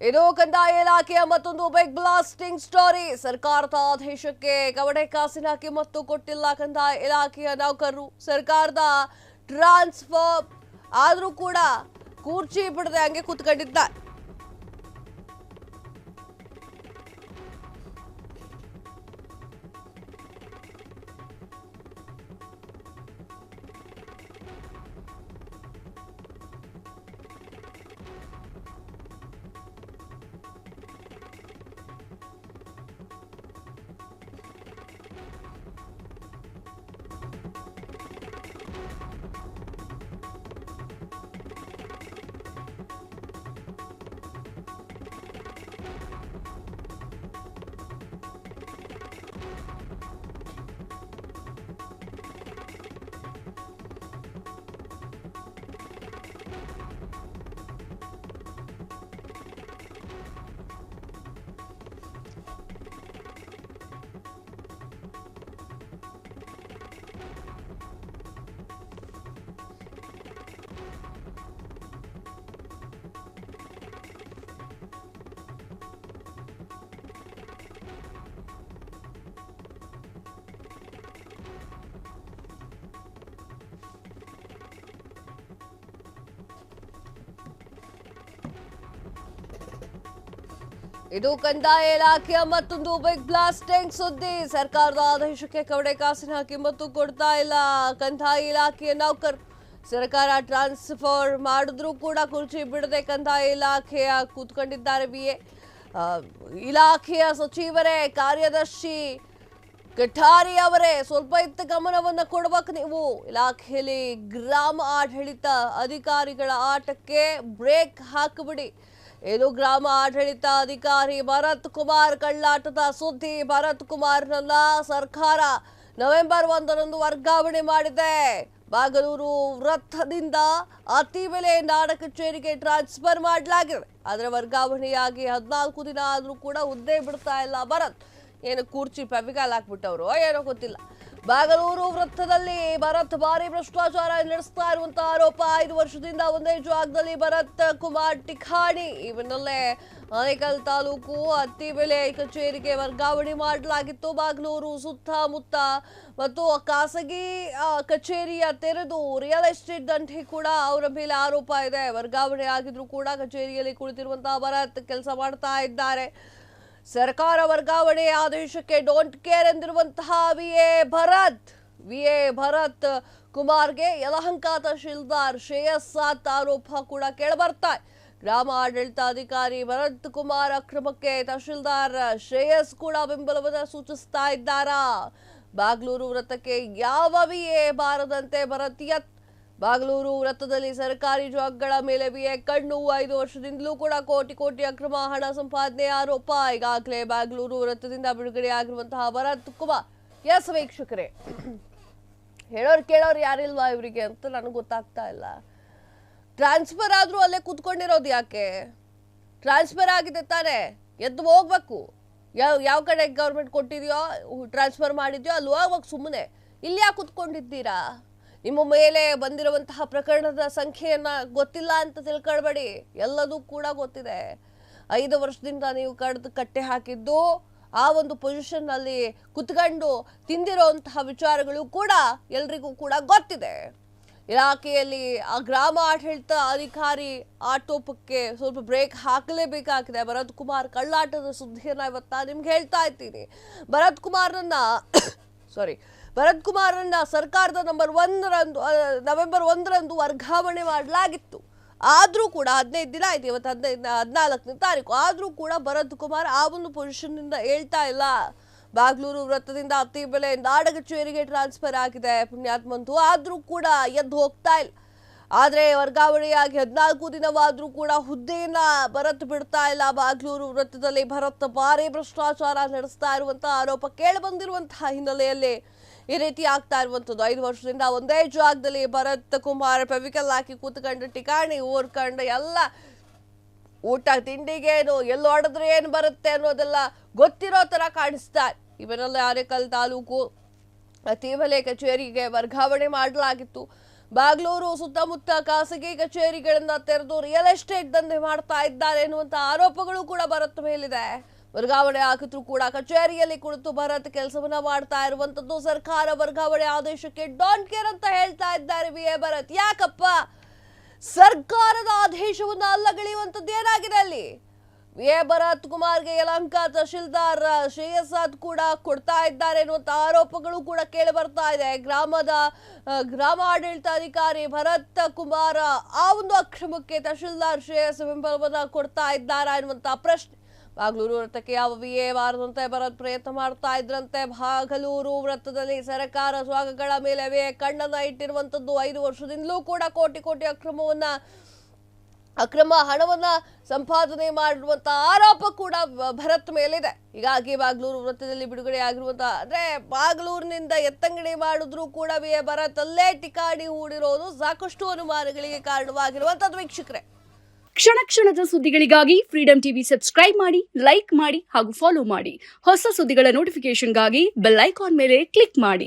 ಇದು ಕಂದಾಯ ಇಲಾಖೆಯ ಮತ್ತೊಂದು ಬಿಗ್ ಬ್ಲಾಸ್ಟಿಂಗ್ ಸ್ಟೋರಿ. ಸರ್ಕಾರದ ಆದೇಶಕ್ಕೆ ಕವಡೆ ಕಾಸಿನ ಕಿಮ್ಮತ್ತು ಕೊಟ್ಟಿಲ್ಲ ಕಂದಾಯ ಇಲಾಖೆಯ ನೌಕರರು. ಸರ್ಕಾರದ ಟ್ರಾನ್ಸ್ಫರ್ ಆದ್ರೂ ಕೂಡ ಕೂರ್ಚಿ ಬಿಡದೆ ಹಂಗೆ ಕೂತ್ಕೊಂಡಿದ್ದಾರೆ. ಇದು ಕಂದಾಯ ಇಲಾಖೆಯ ಮತ್ತೊಂದು ಬಿಗ್ ಬ್ಲಾಸ್ಟಿಂಗ್ ಸುದ್ದಿ. ಸರ್ಕಾರದ ಆದೇಶಕ್ಕೆ ಕವಡೆ ಕಾಸಿನ ಕಿಮ್ಮತ್ತು ಕೊಡ್ತಾ ಇಲ್ಲ ಕಂದಾಯ ಇಲಾಖೆಯ ನೌಕರರು. ಸರ್ಕಾರ ಟ್ರಾನ್ಸ್ಫರ್ ಮಾಡಿದ್ರೂ ಕೂಡ ಕುರ್ಚಿ ಬಿಡದೆ ಕಂದಾಯ ಇಲಾಖೆಯ ಕೂತ್ಕೊಂಡಿದ್ದಾರೆ. ಇಲಾಖೆಯ ಸಚಿವರೇ, ಕಾರ್ಯದರ್ಶಿ ಕಠಾರಿ ಅವರೇ, ಸ್ವಲ್ಪ ಇತ್ತ ಗಮನವನ್ನ ಕೊಡಬೇಕು ನೀವು. ಇಲಾಖೆಯಲ್ಲಿ ಗ್ರಾಮ ಆಡಳಿತ ಅಧಿಕಾರಿಗಳ ಆಟಕ್ಕೆ ಬ್ರೇಕ್ ಹಾಕಿಬಿಡಿ. ಇದು ಗ್ರಾಮ ಆಡಳಿತ ಅಧಿಕಾರಿ ಭರತ್ ಕುಮಾರ್ ಕಳ್ಳಾಟದ ಸುದ್ದಿ. ಭರತ್ ಕುಮಾರ್ನನ್ನ ಸರ್ಕಾರ ನವೆಂಬರ್ 1ರಂದು ವರ್ಗಾವಣೆ ಮಾಡಿದೆ. ಬಾಗಲೂರು ವೃತ್ತದಿಂದ ಅತಿ ಬೆಲೆ ನಾಡ ಕಚೇರಿಗೆ ಟ್ರಾನ್ಸ್ಫರ್ ಮಾಡಲಾಗಿದೆ. ಆದರೆ ವರ್ಗಾವಣೆಯಾಗಿ 14 ದಿನ ಆದ್ರೂ ಕೂಡ ಹುದ್ದೆ ಬಿಡ್ತಾ ಇಲ್ಲ ಭರತ್. ಏನು ಕೂರ್ಚಿ ಪೆವಿಗಾಲ್ ಹಾಕ್ಬಿಟ್ಟವರು ಏನೋ ಗೊತ್ತಿಲ್ಲ. ಬಾಗಲೂರು ವೃತ್ತದಲ್ಲಿ ಭರತ್ ಭಾರಿ ಭ್ರಷ್ಟಾಚಾರ ನಡೆಸ್ತಾ ಇರುವಂತಹ ಆರೋಪ. 5 ವರ್ಷದಿಂದ ಒಂದೇ ಜಾಗದಲ್ಲಿ ಭರತ್ ಕುಮಾರ್ ಠಿಕಾಣಿ. ಈ ಬೆನ್ನಲ್ಲೇ ಆನೇಕಲ್ ತಾಲೂಕು ಅತ್ತಿಬೆಲೆ ಕಚೇರಿಗೆ ವರ್ಗಾವಣೆ ಮಾಡಲಾಗಿತ್ತು. ಬಾಗಲೂರು ಸುತ್ತಮುತ್ತ ಮತ್ತು ಖಾಸಗಿ ಕಚೇರಿಯ ತೆರೆದು ರಿಯಲ್ ಎಸ್ಟೇಟ್ ದಂಧೆ ಕೂಡ ಅವರ ಮೇಲೆ ಆರೋಪ ಇದೆ. ವರ್ಗಾವಣೆ ಆಗಿದ್ರು ಕೂಡ ಕಚೇರಿಯಲ್ಲಿ ಕುಳಿತಿರುವಂತಹ ಭರತ್ ಕೆಲಸ ಮಾಡ್ತಾ ಇದ್ದಾರೆ. ಸರ್ಕಾರ ವರ್ಗಾವಣೆ ಆದೇಶಕ್ಕೆ ಡೋಂಟ್ ಕೇರ್ ಎಂದಿರುವಂತಹ ವಿಎ ಭರತ್ ಕುಮಾರ್ಗೆ ಯಲಹಂಕ ತಹಶೀಲ್ದಾರ್ ಶ್ರೇಯಸ್ ಸಾತ್ ಆರೋಪ ಕೂಡ ಕೇಳಬರ್ತಾ. ಗ್ರಾಮ ಆಡಳಿತಾಧಿಕಾರಿ ಭರತ್ ಕುಮಾರ್ ಅಕ್ರಮಕ್ಕೆ ತಹಶೀಲ್ದಾರ್ ಶ್ರೇಯಸ್ ಕೂಡ ಬೆಂಬಲವನ್ನು ಸೂಚಿಸ್ತಾ ಇದ್ದಾರಾ? ಬಾಗ್ಲೂರು ವೃತ್ತಕ್ಕೆ ಯಾವ ವಿಎ ಬಾರದಂತೆ ಭರತ್ ಯತ್. ಬಾಗಲೂರು ವೃತ್ತದಲ್ಲಿ ಸರ್ಕಾರಿ ಜಾಗಗಳ ಮೇಲೆ ವಿಎ ಕಣ್ಣು. 5 ವರ್ಷದಿಂದಲೂ ಕೂಡ ಕೋಟಿ ಅಕ್ರಮ ಹಣ ಸಂಪಾದನೆ ಆರೋಪ. ಈಗಾಗಲೇ ಬಾಗಲೂರು ವೃತ್ತದಿಂದ ಬಿಡುಗಡೆ ಆಗಿರುವಂತಹ ಭರತ್ ಕುಮಾರ್. ಎಸ್ ವೀಕ್ಷಕರೇ, ಹೇಳೋರು ಕೇಳೋರು ಯಾರಿಲ್ವಾ ಇವರಿಗೆ ಅಂತ ನನಗೆ ಗೊತ್ತಾಗ್ತಾ ಇಲ್ಲ. ಟ್ರಾನ್ಸ್ಫರ್ ಆದ್ರೂ ಅಲ್ಲೇ ಕೂತ್ಕೊಂಡಿರೋದು ಯಾಕೆ? ಟ್ರಾನ್ಸ್ಫರ್ ಆಗಿದೆ ತಾನೆ, ಎದ್ದು ಹೋಗ್ಬೇಕು. ಯಾವ ಕಡೆ ಗೌರ್ಮೆಂಟ್ ಕೊಟ್ಟಿದೆಯೋ, ಟ್ರಾನ್ಸ್ಫರ್ ಮಾಡಿದ್ಯೋ ಅಲ್ಲಿ ಹೋಗ್ಬೇಕು. ಸುಮ್ಮನೆ ಇಲ್ಲಿ ಯಾಕೆ ಕೂತ್ಕೊಂಡಿದ್ದೀರಾ? ನಿಮ್ಮ ಮೇಲೆ ಬಂದಿರುವಂತಹ ಪ್ರಕರಣದ ಸಂಖ್ಯೆಯನ್ನ ಗೊತ್ತಿಲ್ಲ ಅಂತ ತಿಳ್ಕೊಳ್ಬೇಡಿ, ಎಲ್ಲದೂ ಕೂಡ ಗೊತ್ತಿದೆ. 5 ವರ್ಷದಿಂದ ನೀವು ಕಟ್ಟೆ ಹಾಕಿದ್ದು ಆ ಒಂದು ಪೊಸಿಷನ್ ಅಲ್ಲಿ ಕುತ್ಕೊಂಡು ತಿಂದಿರುವಂತಹ ವಿಚಾರಗಳು ಕೂಡ ಎಲ್ರಿಗೂ ಕೂಡ ಗೊತ್ತಿದೆ. ಇಲಾಖೆಯಲ್ಲಿ ಆ ಗ್ರಾಮ ಆಡಳಿತ ಅಧಿಕಾರಿ ಆಟೋಪಕ್ಕೆ ಸ್ವಲ್ಪ ಬ್ರೇಕ್ ಹಾಕಲೇಬೇಕಾಗಿದೆ. ಭರತ್ ಕುಮಾರ್ ಕಳ್ಳಾಟದ ಸುದ್ದಿಯನ್ನ ಇವತ್ತ ನಿಮ್ಗೆ ಹೇಳ್ತಾ ಇದ್ದೀನಿ. ಭರತ್ ಕುಮಾರನ್ನ ಸರ್ಕಾರದ ನವೆಂಬರ್ 1ರಂದು ವರ್ಗಾವಣೆ ಮಾಡಲಾಗಿತ್ತು. ಆದ್ರೂ ಕೂಡ 15 ದಿನ ಆಯ್ತು, ಇವತ್ತು 14ನೇ ತಾರೀಕು. ಆದ್ರೂ ಕೂಡ ಭರತ್ ಕುಮಾರ್ ಆ ಒಂದು ಪೊಸಿಷನ್ ನಿಂದ ಹೇಳ್ತಾ ಇಲ್ಲ. ಬಾಗ್ಲೂರು ವೃತ್ತದಿಂದ ಅತ್ತಿಬೆಲೆ ನಾಡ ಕಚೇರಿಗೆ ಟ್ರಾನ್ಸ್ಫರ್ ಆಗಿದೆ ಪುಣ್ಯಾತ್ಮಂತು. ಆದ್ರೂ ಕೂಡ ಎದ್ದು ಹೋಗ್ತಾ ಇಲ್ಲ. ಆದ್ರೆ ವರ್ಗಾವಣೆಯಾಗಿ 14 ದಿನವಾದ್ರೂ ಕೂಡ ಹುದ್ದೆಯನ್ನ ಭರತ್ ಬಿಡ್ತಾ ಇಲ್ಲ. ಬಾಗ್ಲೂರು ವೃತ್ತದಲ್ಲಿ ಭರತ್ ಭಾರಿ ಭ್ರಷ್ಟಾಚಾರ ನಡೆಸ್ತಾ ಇರುವಂತಹ ಆರೋಪ ಕೇಳಿ ಬಂದಿರುವಂತಹ ಹಿನ್ನೆಲೆಯಲ್ಲಿ ಈ ರೀತಿ ಆಗ್ತಾ ಇರುವಂತದ್ದು. 5 ವರ್ಷದಿಂದ ಒಂದೇ ಜಾಗದಲ್ಲಿ ಭರತ್ ಕುಮಾರ್ ಪೆವಿಕಲ್ ಹಾಕಿ ಕೂತ್ಕೊಂಡು ಠಿಕಾಣಿ ಓಡ್ಕೊಂಡು ಎಲ್ಲ ಊಟ ತಿಂಡಿಗೇನು ಎಲ್ಲಿ ಹೊಡೆದ್ರೆ ಏನು ಬರುತ್ತೆ ಅನ್ನೋದೆಲ್ಲ ಗೊತ್ತಿರೋ ತರ ಕಾಣಿಸ್ತಾರೆ. ಇವರೆಲ್ಲ ಆನೇಕಲ್ ತಾಲೂಕು ಅತಿಬೆಲೆ ಕಚೇರಿಗೆ ವರ್ಗಾವಣೆ ಮಾಡಲಾಗಿತ್ತು. ಬಾಗ್ಲೂರು ಸುತ್ತಮುತ್ತ ಖಾಸಗಿ ಕಚೇರಿಗಳನ್ನ ತೆರೆದು ರಿಯಲ್ ಎಸ್ಟೇಟ್ ದಂಧೆ ಮಾಡ್ತಾ ಇದ್ದಾರೆ ಎನ್ನುವಂತ ಆರೋಪಗಳು ಕೂಡ ಭರತ್ ಮೇಲಿದೆ. ವರ್ಗಾವಣೆ ಆಗಿದ್ರು ಕೂಡ ಕಚೇರಿಯಲ್ಲಿ ಕುಳಿತು ಭರತ್ ಕೆಲಸವನ್ನ ಮಾಡ್ತಾ ಇರುವಂತದ್ದು. ಸರ್ಕಾರ ವರ್ಗಾವಣೆ ಆದೇಶಕ್ಕೆ ಡೋಂಟ್ ಕೇರ್ ಅಂತ ಹೇಳ್ತಾ ಇದ್ದಾರೆ ವಿ ಎ ಭರತ್. ಯಾಕಪ್ಪ ಸರ್ಕಾರದ ಆದೇಶವನ್ನ ಅಲ್ಲಗಳೆಯುವಂತದ್ದು ಏನಾಗಿದೆ ಅಲ್ಲಿ? ವಿ ಎ ಭರತ್ ಕುಮಾರ್ಗೆ ಯಲಹಂಕ ತಹಶೀಲ್ದಾರ್ ಶ್ರೇಯಸ್ ಕೂಡ ಕೊಡ್ತಾ ಇದ್ದಾರೆ ಎನ್ನುವಂತ ಆರೋಪಗಳು ಕೂಡ ಕೇಳಿ ಬರ್ತಾ ಇದೆ. ಗ್ರಾಮ ಆಡಳಿತಾಧಿಕಾರಿ ಭರತ್ ಕುಮಾರ್ ಆ ಒಂದು ಅಕ್ರಮಕ್ಕೆ ತಹಶೀಲ್ದಾರ್ ಶ್ರೇಯಸ್ ಬೆಂಬಲವನ್ನ ಕೊಡ್ತಾ ಇದ್ದಾರಾ ಎನ್ನುವಂತ ಪ್ರಶ್ನೆ. ಬಾಗಲೂರು ವೃತ್ತಕ್ಕೆ ಯಾವ ವಿ ಎ ಬಾರದಂತೆ ಭರತ್ ಪ್ರಯತ್ನ ಮಾಡ್ತಾ ಇದ್ರಂತೆ. ಬಾಗಲೂರು ವೃತ್ತದಲ್ಲಿ ಸರ್ಕಾರ ಜಾಗಗಳ ಮೇಲೆ ವಿ ಎ ಕಣ್ಣನ್ನ ಇಟ್ಟಿರುವಂತದ್ದು. 5 ವರ್ಷದಿಂದಲೂ ಕೂಡ ಕೋಟಿ ಅಕ್ರಮ ಹಣವನ್ನ ಸಂಪಾದನೆ ಮಾಡಿರುವಂತ ಆರೋಪ ಕೂಡ ಭರತ್ ಮೇಲಿದೆ. ಹೀಗಾಗಿ ಬಾಗಲೂರು ವೃತ್ತದಲ್ಲಿ ಬಿಡುಗಡೆ ಆಗಿರುವಂತಹ ಅಂದ್ರೆ ಬಾಗಲೂರಿನಿಂದ ಎತ್ತಂಗಡಿ ಮಾಡಿದ್ರು ಕೂಡ ವಿ ಎ ಭರತ್ ಅಲ್ಲೇ ಠಿಕಾಣಿ ಹೂಡಿರೋದು ಸಾಕಷ್ಟು ಅನುಮಾನಗಳಿಗೆ ಕಾರಣವಾಗಿರುವಂತದ್ದು. ವೀಕ್ಷಕರೇ, ಕ್ಷಣ ಕ್ಷಣದ ಸುದ್ದಿಗಳಿಗಾಗಿ ಫ್ರೀಡಂ ಟಿವಿ ಸಬ್ಸ್ಕ್ರೈಬ್ ಮಾಡಿ, ಲೈಕ್ ಮಾಡಿ ಹಾಗೂ ಫಾಲೋ ಮಾಡಿ. ಹೊಸ ಸುದ್ದಿಗಳ ನೋಟಿಫಿಕೇಶನ್ಗಾಗಿ ಬೆಲ್ ಐಕಾನ್ ಮೇಲೆ ಕ್ಲಿಕ್ ಮಾಡಿ.